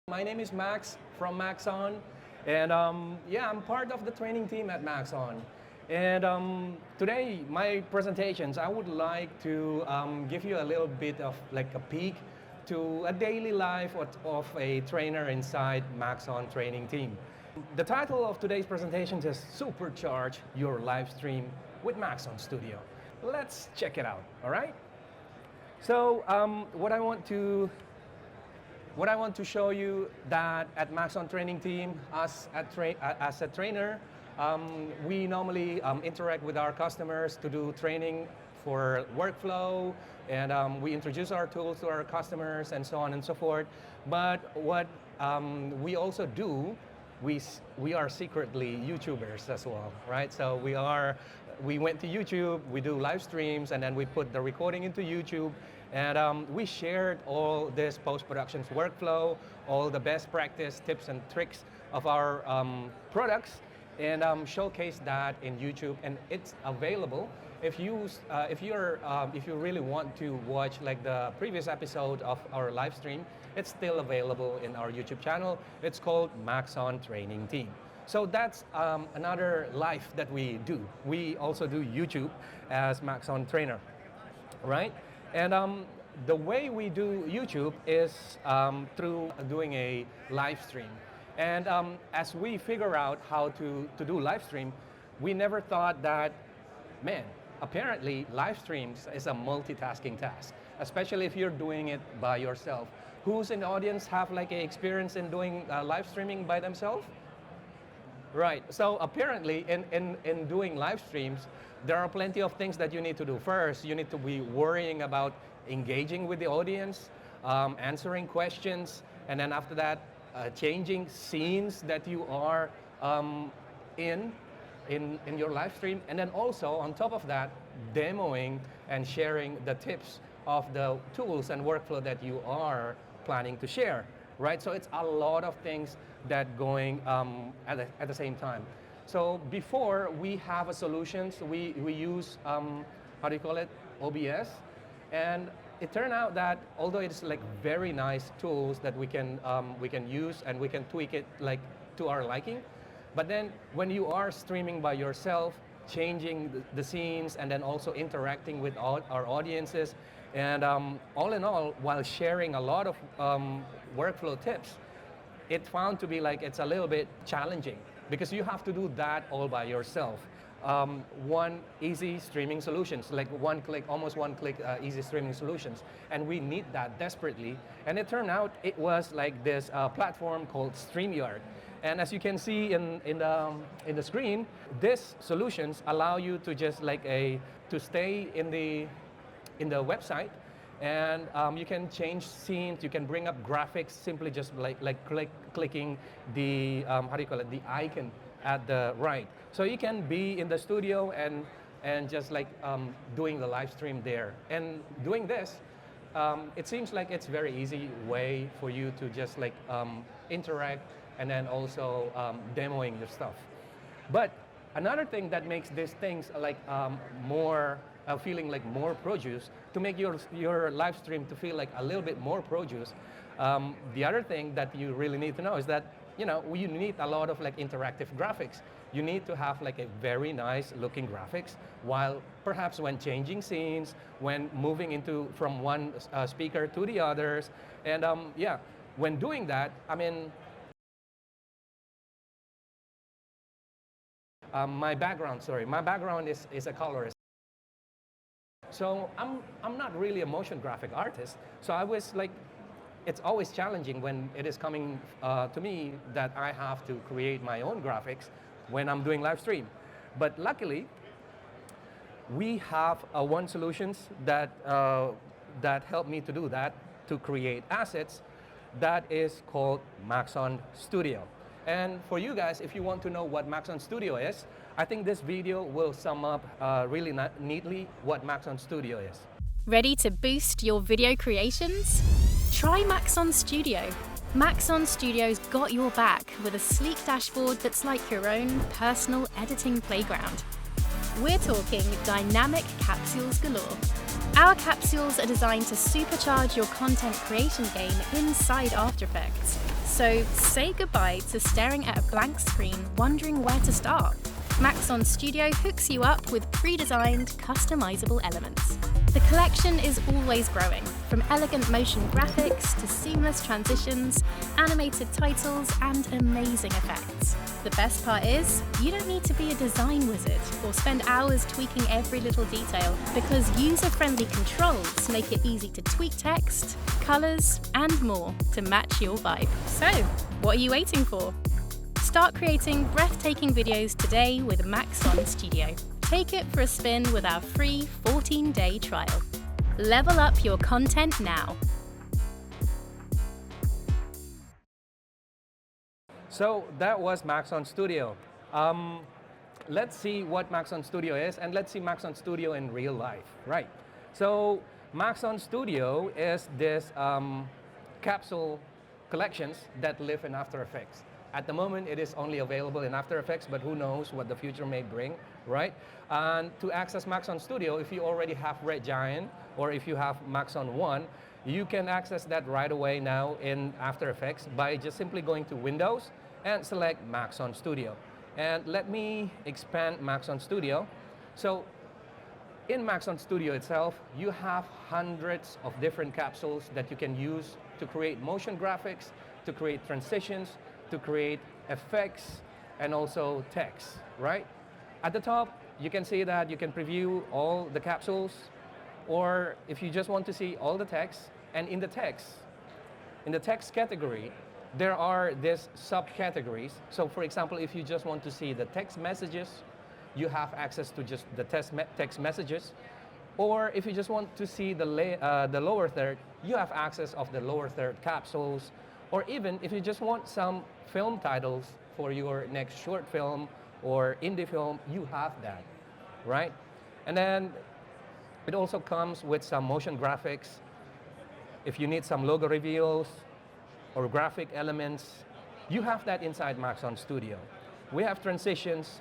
My name is Max from Maxon, and yeah, I'm part of the training team at Maxon. And today, my presentations, I would like to give you a little bit of like a peek to a daily life of a trainer inside Maxon training team. The title of today's presentation is Supercharge Your Live Stream with Maxon Studio. Let's check it out, all right? So what I want to show you that at Maxon training team, as a trainer, we normally interact with our customers to do training for workflow, and we introduce our tools to our customers and so on and so forth. But what we also do, we are secretly YouTubers as well, right? So we went to YouTube, we do live streams, and then we put the recording into YouTube. And we shared all this post-production's workflow, all the best practice tips and tricks of our products, and showcase that in YouTube. And it's available if you really want to watch like the previous episode of our live stream. It's still available in our YouTube channel. It's called Maxon Training Team. So that's another life that we do. We also do YouTube as Maxon Trainer, right? And the way we do YouTube is through doing a live stream. And as we figure out how to do live stream, we never thought that, man, apparently live streams is a multitasking task, especially if you're doing it by yourself. Who's in the audience have like an experience in doing live streaming by themselves? Right, so apparently in doing live streams, there are plenty of things that you need to do. First, you need to be worrying about engaging with the audience, answering questions, and then after that, changing scenes that you are in your live stream. And then also, on top of that, demoing and sharing the tips of the tools and workflow that you are planning to share, right? So it's a lot of things that going at the same time. So before we have a solution, so we use, how do you call it, OBS. And it turned out that although it's like very nice tools that we can use and we can tweak it like to our liking, but then when you are streaming by yourself, changing the scenes and then also interacting with our audiences, and all in all, while sharing a lot of workflow tips, it found to be like it's a little bit challenging because you have to do that all by yourself. One easy streaming solutions, like almost one click easy streaming solutions. And we need that desperately. And it turned out it was like this platform called StreamYard. And as you can see in the screen, these solutions allow you to just like to stay in the website, and you can change scenes, you can bring up graphics simply just clicking the, how do you call it, the icon at the right. So you can be in the studio and just like doing the live stream there. And doing this, it seems like it's very easy way for you to just like interact and then also demoing your stuff. But another thing that makes these things like more feeling like more produce, to make your live stream to feel like a little bit more produce. The other thing that you really need to know is that you need a lot of like interactive graphics. You need to have like a very nice looking graphics, while perhaps when changing scenes, when moving from one speaker to the others, and yeah, when doing that, I mean, my background is a colorist. So I'm not really a motion graphic artist. So I was like, it's always challenging when it is coming to me that I have to create my own graphics when I'm doing live stream. But luckily, we have one solutions that helped me to do that, to create assets, that is called Maxon Studio. And for you guys, if you want to know what Maxon Studio is, I think this video will sum up really neatly what Maxon Studio is. Ready to boost your video creations? Try Maxon Studio. Maxon Studio's got your back with a sleek dashboard that's like your own personal editing playground. We're talking dynamic capsules galore. Our capsules are designed to supercharge your content creation game inside After Effects. So say goodbye to staring at a blank screen, wondering where to start. Maxon Studio hooks you up with pre-designed, customizable elements. The collection is always growing, from elegant motion graphics to seamless transitions, animated titles, and amazing effects. The best part is, you don't need to be a design wizard or spend hours tweaking every little detail, because user-friendly controls make it easy to tweak text, colors, and more to match your vibe. So, what are you waiting for? Start creating breathtaking videos today with Maxon Studio. Take it for a spin with our free 14-day trial. Level up your content now. So that was Maxon Studio. Let's see what Maxon Studio is, and let's see Maxon Studio in real life, right? So Maxon Studio is this capsule collections that live in After Effects. At the moment, it is only available in After Effects, but who knows what the future may bring, right? And to access Maxon Studio, if you already have Red Giant, or if you have Maxon 1, you can access that right away now in After Effects by just simply going to Windows and select Maxon Studio. And let me expand Maxon Studio. So in Maxon Studio itself, you have hundreds of different capsules that you can use to create motion graphics, to create transitions, to create effects, and also text, right? At the top, you can see that you can preview all the capsules, or if you just want to see all the text, and in the text category, there are these subcategories. So for example, if you just want to see the text messages, you have access to just the text messages. Or if you just want to see the lower third, you have access of the lower third capsules. Or even if you just want some film titles for your next short film or indie film, you have that, right? And then it also comes with some motion graphics. If you need some logo reveals or graphic elements, you have that inside Maxon Studio. We have transitions,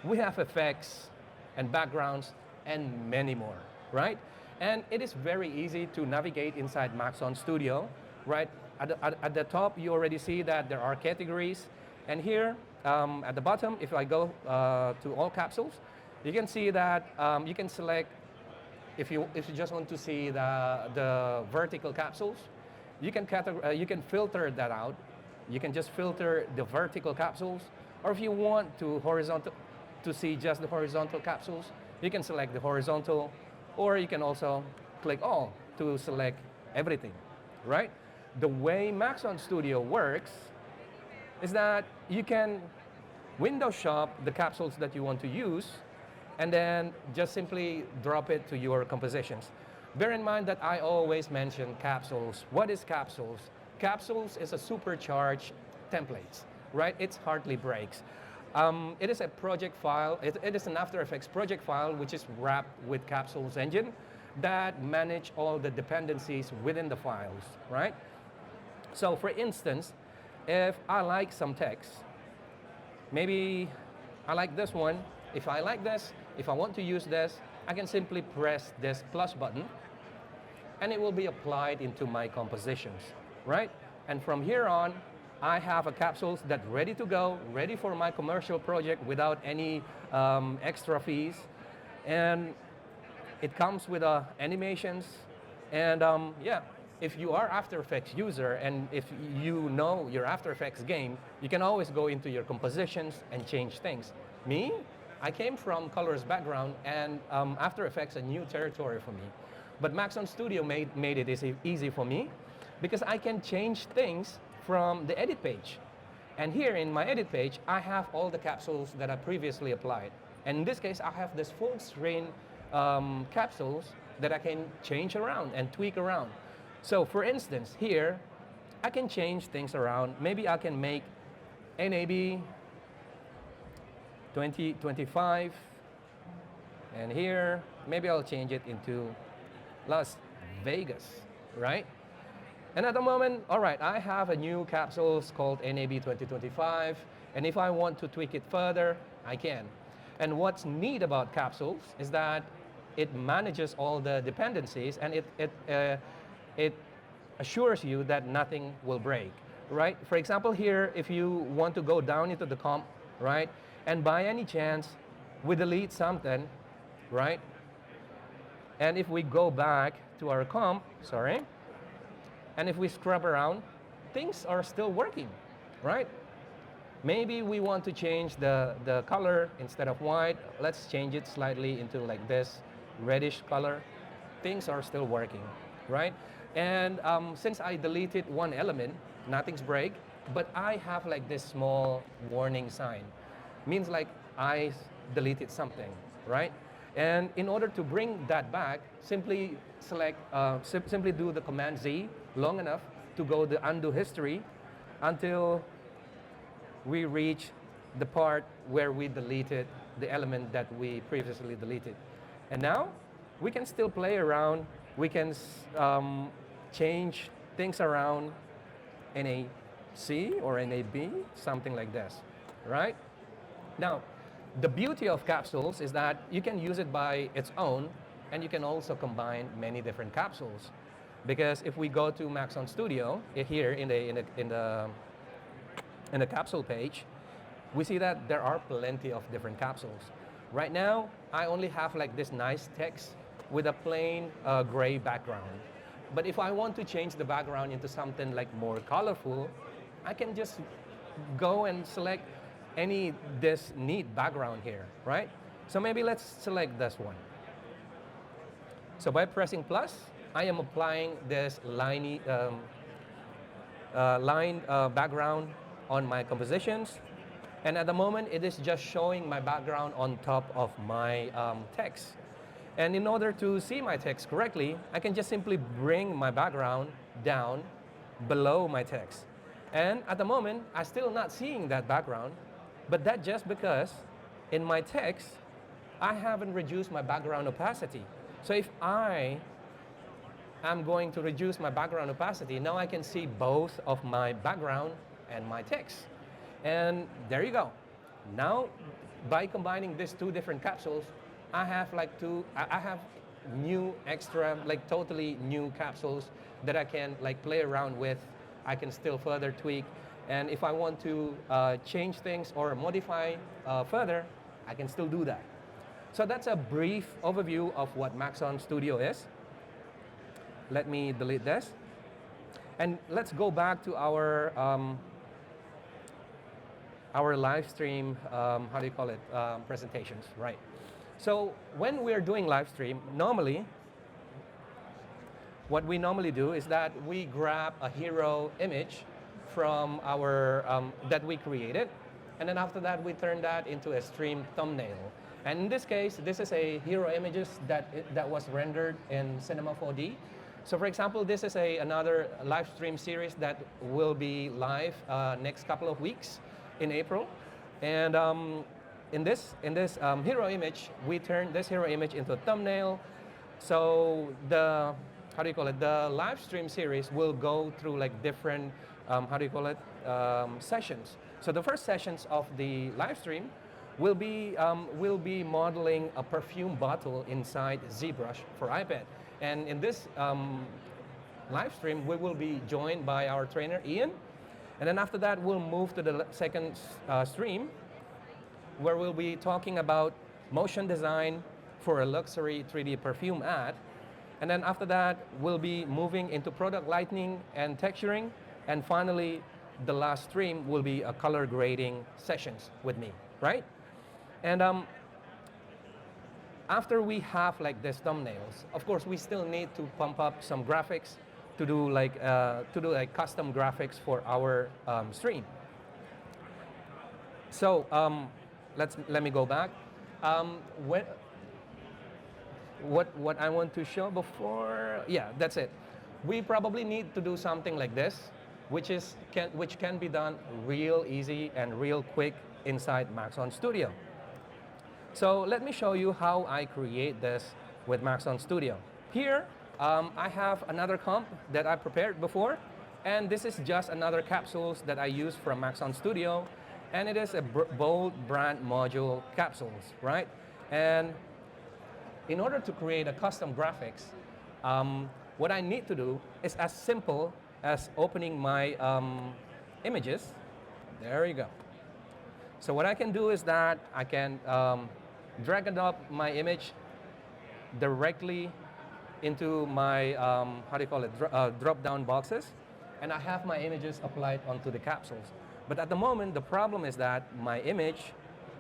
we have effects and backgrounds, and many more, right? And it is very easy to navigate inside Maxon Studio, right? At the top, you already see that there are categories. And here, at the bottom, if I go to all capsules, you can see that you can select, if you just want to see the vertical capsules, you can filter that out. You can just filter the vertical capsules. Or if you want to see just the horizontal capsules, you can select the horizontal, or you can also click all to select everything, right? The way Maxon Studio works is that you can window shop the capsules that you want to use, and then just simply drop it to your compositions. Bear in mind that I always mention capsules. What is capsules? Capsules is a supercharged templates, right? It hardly breaks. It is a project file. It is an After Effects project file which is wrapped with Capsules engine that manage all the dependencies within the files, right? So for instance, if I like some text, maybe I like this one. If I like this, if I want to use this, I can simply press this plus button and it will be applied into my compositions, right? And from here on, I have a capsules that ready to go, ready for my commercial project without any extra fees. And it comes with animations. And yeah, if you are After Effects user and if you know your After Effects game, you can always go into your compositions and change things. Me, I came from colorist background, and After Effects a new territory for me. But Maxon Studio made it easy for me because I can change things from the edit page. And here in my edit page, I have all the capsules that I previously applied. And in this case, I have this full screen capsules that I can change around and tweak around. So for instance, here, I can change things around. Maybe I can make NAB 2025. And here, maybe I'll change it into Las Vegas, right? And at the moment, all right, I have a new capsules called NAB 2025. And if I want to tweak it further, I can. And what's neat about capsules is that it manages all the dependencies, and it assures you that nothing will break, right? For example here, if you want to go down into the comp, right? And by any chance, we delete something, right? And if we go back to our comp, sorry, and if we scrub around, things are still working, right? Maybe we want to change the color instead of white. Let's change it slightly into like this reddish color. Things are still working, right? And since I deleted one element, nothing's break, but I have like this small warning sign. Means like I deleted something, right? And in order to bring that back, simply select, simply do the Command Z long enough to go the undo history until we reach the part where we deleted the element that we previously deleted. And now we can still play around. We can change things around in a C or in a B, something like this, right? Now, the beauty of capsules is that you can use it by its own, and you can also combine many different capsules. Because if we go to Maxon Studio here in the capsule page, we see that there are plenty of different capsules. Right now, I only have like this nice text with a plain gray background. But if I want to change the background into something like more colorful, I can just go and select this neat background here, right? So maybe let's select this one. So by pressing plus, I am applying this lined background on my compositions. And at the moment, it is just showing my background on top of my text. And in order to see my text correctly, I can just simply bring my background down below my text. And at the moment, I'm still not seeing that background, but that's just because in my text, I haven't reduced my background opacity. So if I am going to reduce my background opacity, now I can see both of my background and my text. And there you go. Now, by combining these two different capsules, I have new extra, like totally new capsules that I can like play around with. I can still further tweak. And if I want to change things or modify further, I can still do that. So that's a brief overview of what Maxon Studio is. Let me delete this. And let's go back to our live stream, how do you call it, presentations, right? So when we're doing live stream, normally, what we normally do is that we grab a hero image from our, that we created, and then after that, we turn that into a stream thumbnail. And in this case, this is a hero images that was rendered in Cinema 4D. So for example, this is another live stream series that will be live next couple of weeks in April. And in this hero image, we turn this hero image into a thumbnail. So the, how do you call it, the live stream series will go through like different, how do you call it, sessions. So the first sessions of the live stream will be modeling a perfume bottle inside ZBrush for iPad. And in this live stream, we will be joined by our trainer, Ian. And then after that, we'll move to the second stream, where we'll be talking about motion design for a luxury 3D perfume ad. And then after that, we'll be moving into product lighting and texturing. And finally, the last stream will be a color grading sessions with me, right? And after we have like these thumbnails, of course, we still need to pump up some graphics to do like custom graphics for our stream. So let me go back. What I want to show before, yeah, that's it. We probably need to do something like this, which can be done real easy and real quick inside Maxon Studio. So let me show you how I create this with Maxon Studio. Here, I have another comp that I prepared before, and this is just another capsules that I use from Maxon Studio, and it is a bold brand module capsules, right? And in order to create a custom graphics, what I need to do is as simple as opening my images. There you go. So what I can do is that I can drag and drop my image directly into my, how do you call it, drop-down boxes. And I have my images applied onto the capsules. But at the moment, the problem is that my image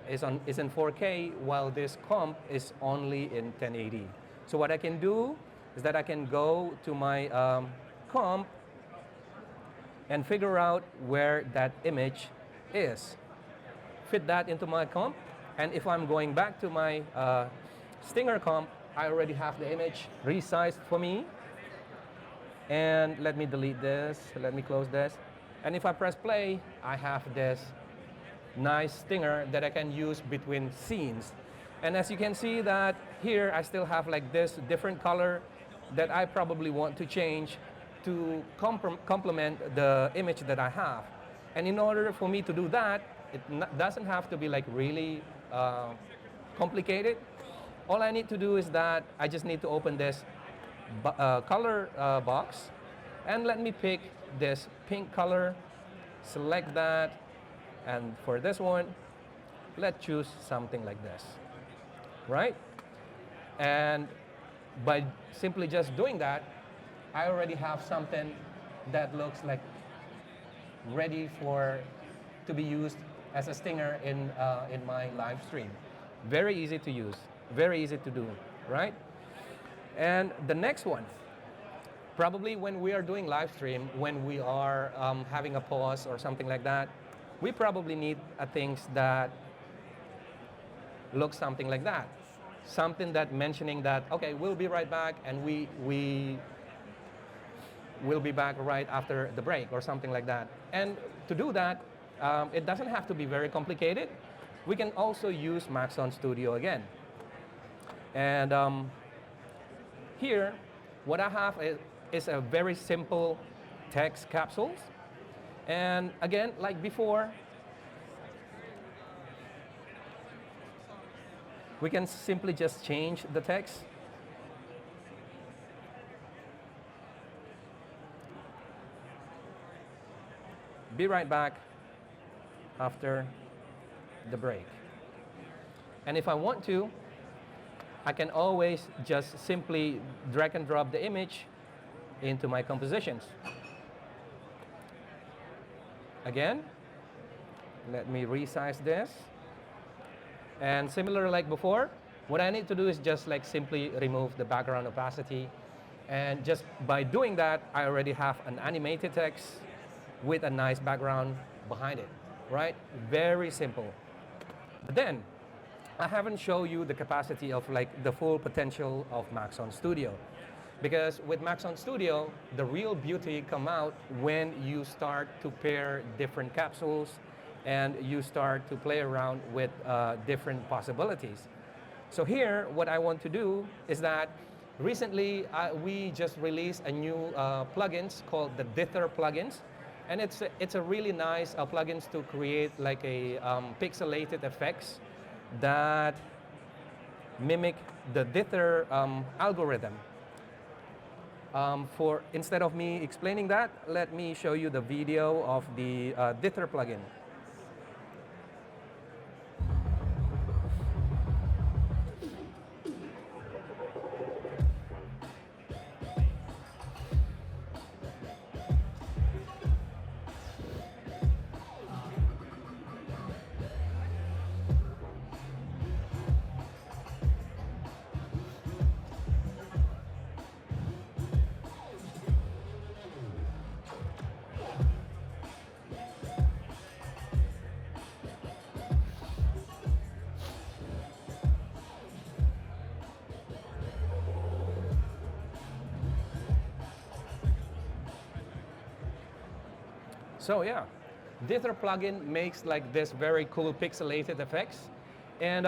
is in 4K, while this comp is only in 1080. So what I can do is that I can go to my comp and figure out where that image is. Fit that into my comp, and if I'm going back to my Stinger comp, I already have the image resized for me. And let me delete this, let me close this. And if I press play, I have this nice stinger that I can use between scenes. And as you can see that here, I still have like this different color that I probably want to change to complement the image that I have. And in order for me to do that, it doesn't have to be like really complicated. All I need to do is that I just need to open this color box, and let me pick this pink color, select that, and for this one, let's choose something like this, right? And by simply just doing that, I already have something that looks like ready to be used as a stinger in my live stream. Very easy to use, very easy to do, right? And the next one, probably when we are doing live stream, when we are having a pause or something like that, we probably need things that look something like that. Something that mentioning that, okay, we'll be right back, and we will be back right after the break or something like that. And to do that, it doesn't have to be very complicated. We can also use Maxon Studio again. And here, what I have is a very simple text capsules. And again, like before, we can simply just change the text. Be right back after the break. And if I want to, I can always just simply drag and drop the image into my compositions. Again, let me resize this. And similar like before, what I need to do is just like simply remove the background opacity. And just by doing that, I already have an animated text with a nice background behind it, right? Very simple. But then, I haven't shown you the capacity of like the full potential of Maxon Studio. Because with Maxon Studio, the real beauty come out when you start to pair different capsules and you start to play around with different possibilities. So here, what I want to do is that recently we just released a new plugins called the Dither plugins. And it's a really nice plugins to create like a pixelated effects that mimic the Dither algorithm. Instead of me explaining that, let me show you the video of the Dither plugin. So yeah, Dither plugin makes like this very cool pixelated effects. And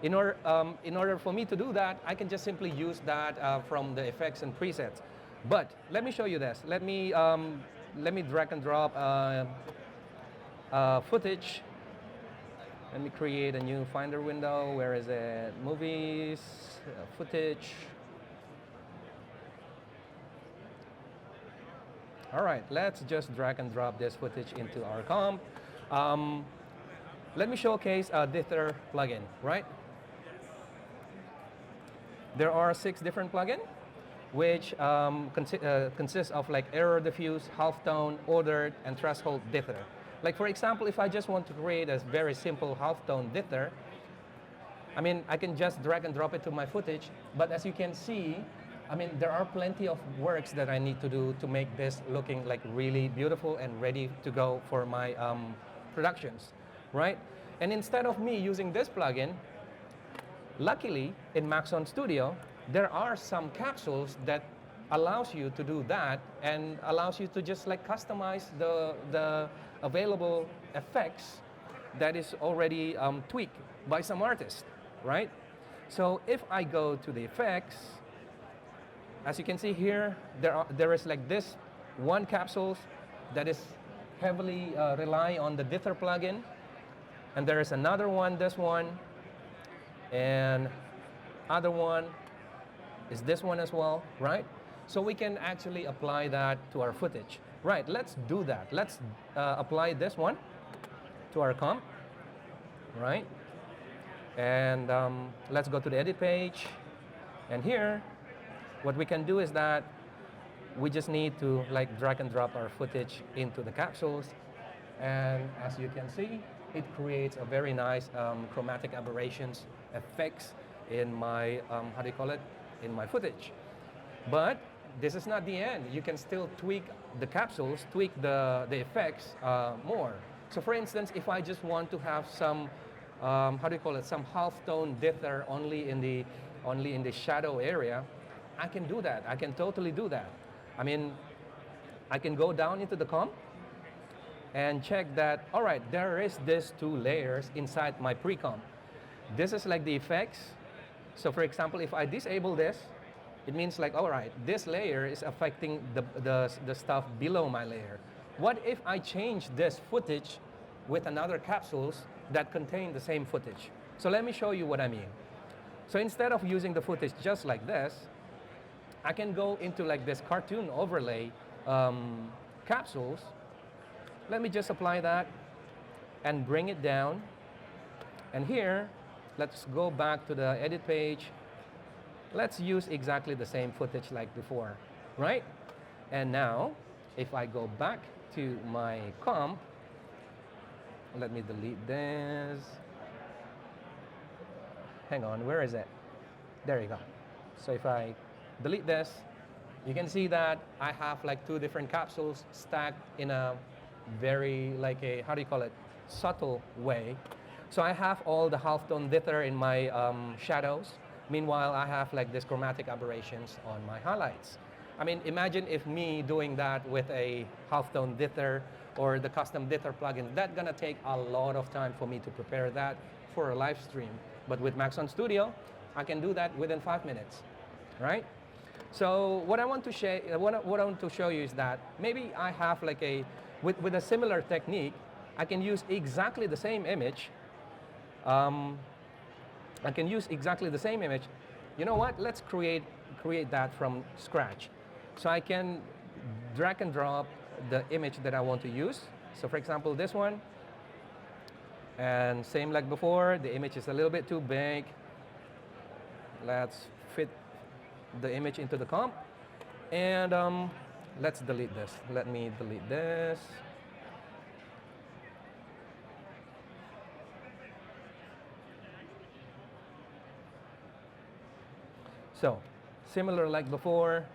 in order for me to do that, I can just simply use that from the effects and presets. But let me show you this. Let me drag and drop footage. Let me create a new Finder window. Where is it? Movies, footage. All right, let's just drag and drop this footage into our comp. Let me showcase a dither plugin, right? There are 6 different plugins, which consists of like error diffuse, halftone, ordered, and threshold dither. Like for example, if I just want to create a very simple halftone dither, I mean, I can just drag and drop it to my footage, but as you can see, I mean, there are plenty of works that I need to do to make this looking like really beautiful and ready to go for my productions, right? And instead of me using this plugin, luckily in Maxon Studio, there are some capsules that allows you to do that and allows you to just like customize the available effects that is already tweaked by some artist, right? So if I go to the effects, as you can see here, there is like this one capsules that is heavily rely on the dither plugin, and there is another one, this one, and other one is this one as well, right? So we can actually apply that to our footage. Right, let's do that. Let's apply this one to our comp, right? And let's go to the edit page. And here, what we can do is that we just need to like drag and drop our footage into the capsules. And as you can see, it creates a very nice chromatic aberrations effects in my, how do you call it? In my footage. But this is not the end. You can still tweak the capsules, tweak the effects more. So for instance, if I just want to have some, how do you call it? Some half-tone dither only in the shadow area, I can do that. I can totally do that. I mean, I can go down into the comp and check that, all right, there is this 2 layers inside my pre-comp. This is like the effects. So for example, if I disable this, it means like, all right, this layer is affecting the stuff below my layer. What if I change this footage with another capsules that contain the same footage? So let me show you what I mean. So instead of using the footage just like this, I can go into like this cartoon overlay capsules. Let me just apply that and bring it down. And here, let's go back to the edit page. Let's use exactly the same footage like before, right? And now, if I go back to my comp, let me delete this. Hang on, where is it? There you go. So if I delete this, you can see that I have like 2 different capsules stacked in a very like a, how do you call it? Subtle way. So I have all the halftone dither in my shadows. Meanwhile, I have like this chromatic aberrations on my highlights. I mean, imagine if me doing that with a halftone dither or the custom dither plugin, that's gonna take a lot of time for me to prepare that for a live stream. But with Maxon Studio, I can do that within 5 minutes, right? So what I want to show you is that maybe I have like a, with a similar technique, I can use exactly the same image. I can use exactly the same image. You know what? Let's create that from scratch. So I can drag and drop the image that I want to use. So for example, this one. And same like before, the image is a little bit too big. Let's fit the image into the comp. And let's delete this. Let me delete this. So, similar like before,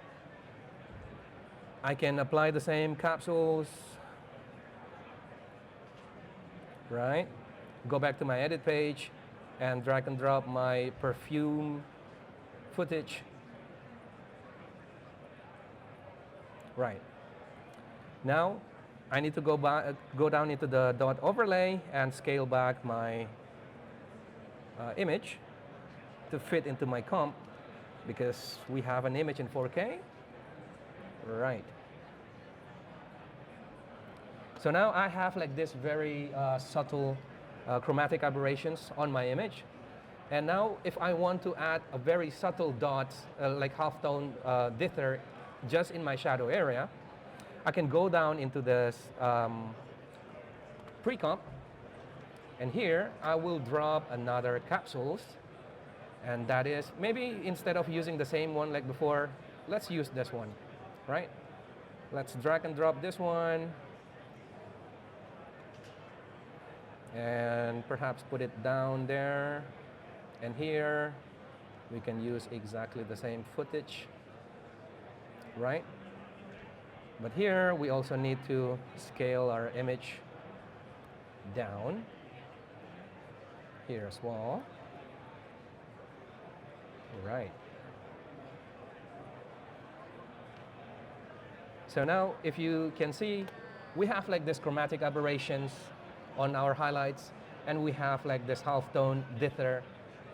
I can apply the same capsules, right? Go back to my edit page and drag and drop my perfume footage. Right. Now, I need to go down into the dot overlay and scale back my image to fit into my comp, because we have an image in 4K. Right. So now I have like this very subtle chromatic aberrations on my image. And now if I want to add a very subtle dots, like halftone dither just in my shadow area, I can go down into this pre-comp, and here I will drop another capsules, and that is maybe instead of using the same one like before, let's use this one, right? Let's drag and drop this one, and perhaps put it down there, and here we can use exactly the same footage, right? But here we also need to scale our image down here as well. Right. So now if you can see, we have like this chromatic aberrations on our highlights, and we have like this half-tone dither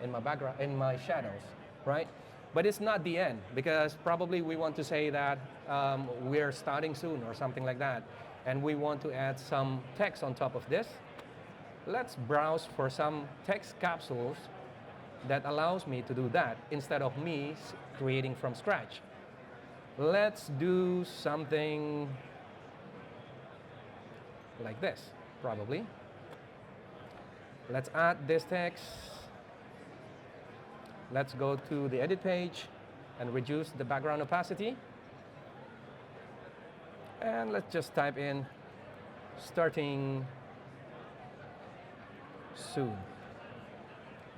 in my background, in my shadows, right? But it's not the end, because probably we want to say that we're starting soon or something like that, and we want to add some text on top of this. Let's browse for some text capsules that allows me to do that instead of me creating from scratch. Let's do something like this, probably. Let's add this text. Let's go to the edit page and reduce the background opacity. And let's just type in starting soon,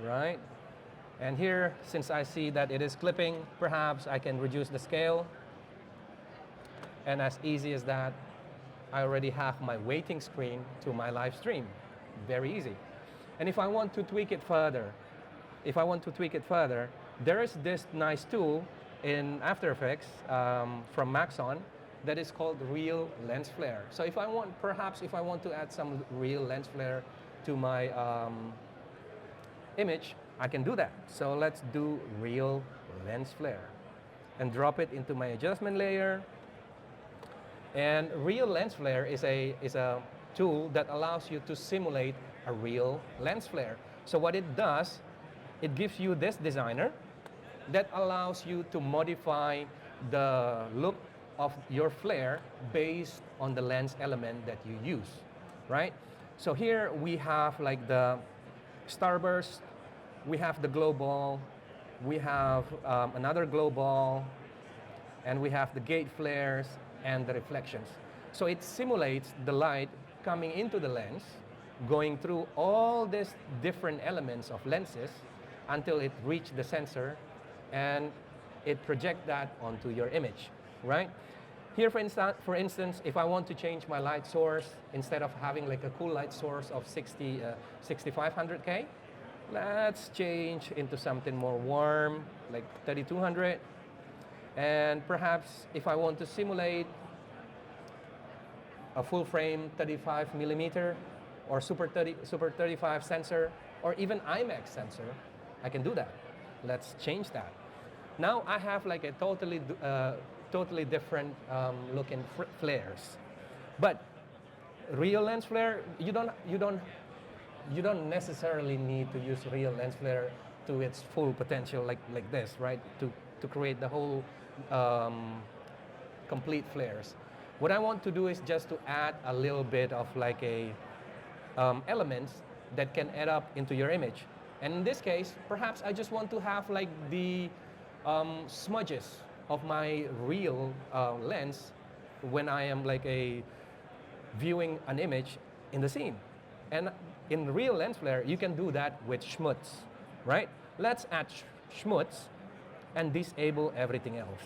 right? And here, since I see that it is clipping, perhaps I can reduce the scale. And as easy as that, I already have my waiting screen to my live stream. Very easy. And if I want to tweak it further, there is this nice tool in After Effects from Maxon that is called Real Lens Flare. So if I want to add some real lens flare to my image, I can do that. So let's do Real Lens Flare and drop it into my adjustment layer. And Real Lens Flare is a tool that allows you to simulate a real lens flare. So what it does, it gives you this designer that allows you to modify the look of your flare based on the lens element that you use, right? So here we have like the starburst, we have the glow ball, we have another glow ball, and we have the gate flares and the reflections. So it simulates the light coming into the lens, going through all these different elements of lenses until it reaches the sensor, and it projects that onto your image, right? Here, for instance, if I want to change my light source, instead of having like a cool light source of 6500K, let's change into something more warm, like 3200. And perhaps if I want to simulate a full frame 35 millimeter or Super 35 sensor, or even IMAX sensor, I can do that. Let's change that. Now I have like a totally different looking flares. But real lens flare, you don't necessarily need to use real lens flare to its full potential like this, right? To create the whole complete flares. What I want to do is just to add a little bit of like a elements that can add up into your image. And in this case, perhaps I just want to have like the smudges of my real lens when I am like viewing an image in the scene. And in real lens flare, you can do that with schmutz, right? Let's add schmutz and disable everything else.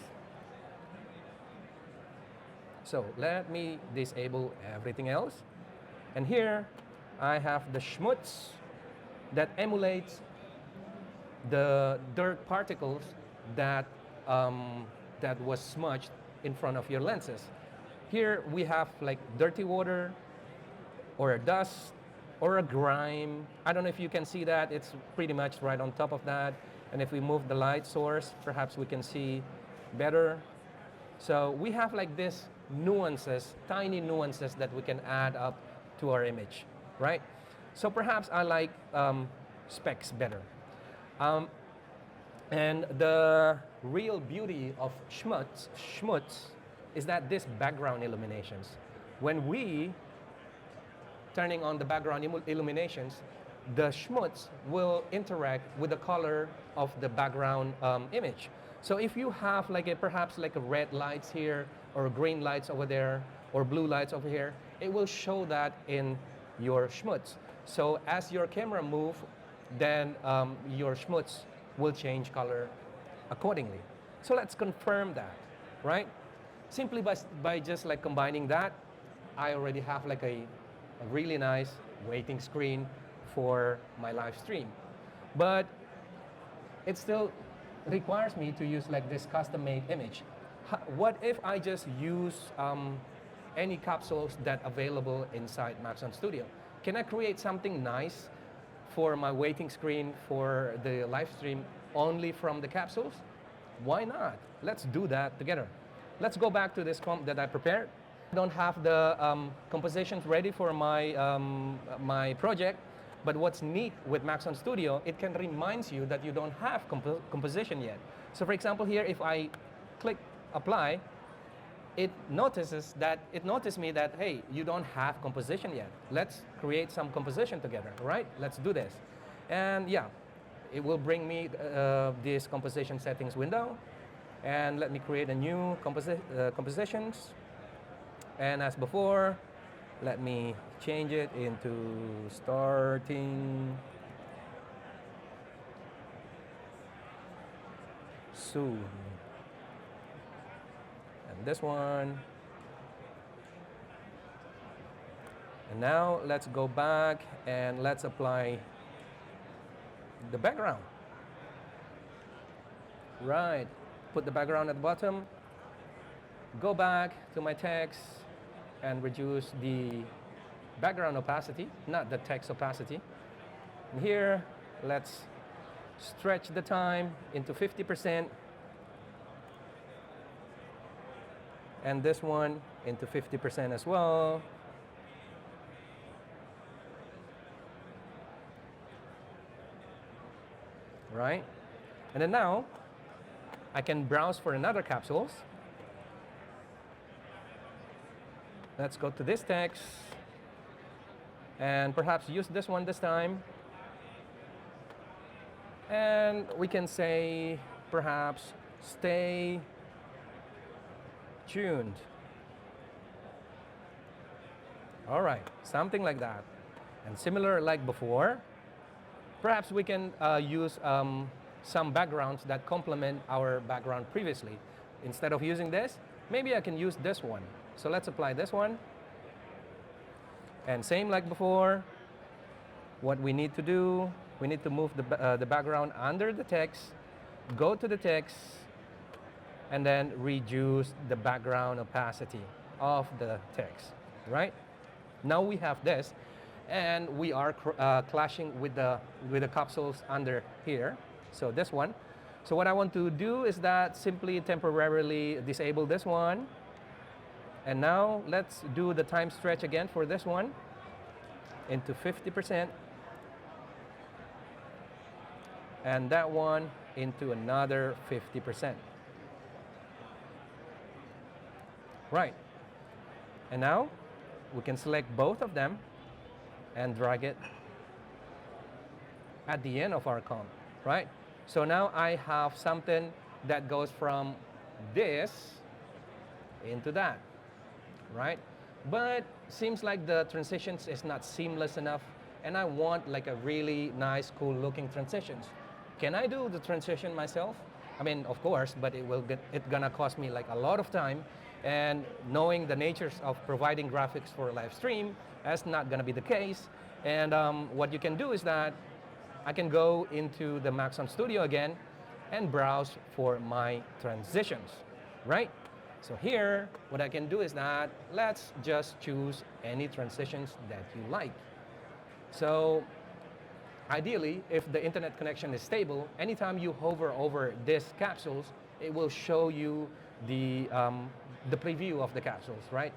So let me disable everything else. And here I have the schmutz that emulates the dirt particles that was smudged in front of your lenses. Here we have like dirty water or a dust or a grime. I don't know if you can see that. It's pretty much right on top of that. And if we move the light source, perhaps we can see better. So we have like this nuances, tiny nuances that we can add up to our image, right? So perhaps I like specs better. And the real beauty of schmutz is that this background illuminations. When we turning on the background illuminations, the schmutz will interact with the color of the background image. So if you have like perhaps like a red lights here, or green lights over there, or blue lights over here, it will show that in your schmutz. So as your camera move, then your schmutz will change color accordingly. So let's confirm that, right? Simply by just like combining that, I already have like a really nice waiting screen for my live stream. But it still requires me to use like this custom-made image. What if I just use any capsules that available inside Maxon Studio? Can I create something nice for my waiting screen for the live stream only from the capsules? Why not? Let's do that together. Let's go back to this comp that I prepared. I don't have the compositions ready for my, my project, but what's neat with Maxon Studio, it can remind you that you don't have composition yet. So for example here, if I click apply, it notices me that, hey, you don't have composition yet. Let's create some composition together, right? Let's do this. And yeah, it will bring me this composition settings window. And let me create a new compositions. And as before, let me change it into starting soon. And this one. And now let's go back and let's apply the background. Right, put the background at the bottom. Go back to my text and reduce the background opacity, not the text opacity. And here, let's stretch the time into 50%. And this one into 50% as well. Right? And then now, I can browse for another capsules. Let's go to this text and perhaps use this one this time. And we can say perhaps stay tuned. All right, something like that. And similar like before, perhaps we can use some backgrounds that complement our background previously. Instead of using this, maybe I can use this one. So let's apply this one. And same like before, what we need to do, we need to move the background under the text, go to the text, and then reduce the background opacity of the text, right? Now we have this, and we are clashing with the capsules under here. So this one. So what I want to do is that simply temporarily disable this one. And now let's do the time stretch again for this one into 50%. And that one into another 50%. Right. And now we can select both of them and drag it at the end of our comp, right? So now I have something that goes from this into that, right? But seems like the transitions is not seamless enough, and I want like a really nice, cool looking transitions. Can I do the transition myself? I mean, of course, but it's gonna cost me like a lot of time, and knowing the natures of providing graphics for a live stream, that's not gonna be the case. And what you can do is that I can go into the Maxon Studio again and browse for my transitions, right? So here, what I can do is that let's just choose any transitions that you like. So ideally, if the internet connection is stable, anytime you hover over these capsules, it will show you the preview of the capsules, right?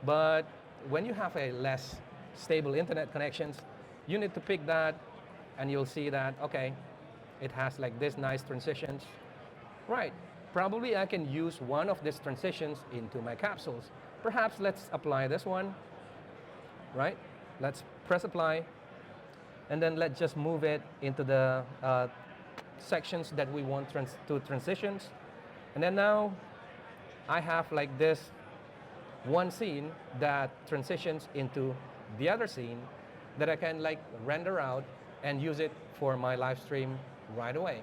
But when you have a less stable internet connections, you need to pick that, and you'll see that, okay, it has like this nice transitions. Right, probably I can use one of these transitions into my capsules. Perhaps let's apply this one, right? Let's press apply, and then let's just move it into the sections that we want to transitions. And then now I have like this one scene that transitions into the other scene that I can like render out and use it for my live stream right away.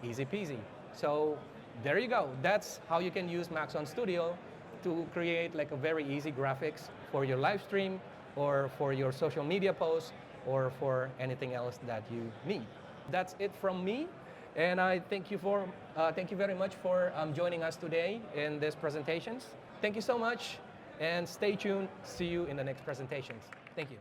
Easy peasy. So there you go. That's how you can use Maxon Studio to create like a very easy graphics for your live stream or for your social media posts or for anything else that you need. That's it from me. And I thank you very much for joining us today in this presentations. Thank you so much, and stay tuned. See you in the next presentations. Thank you.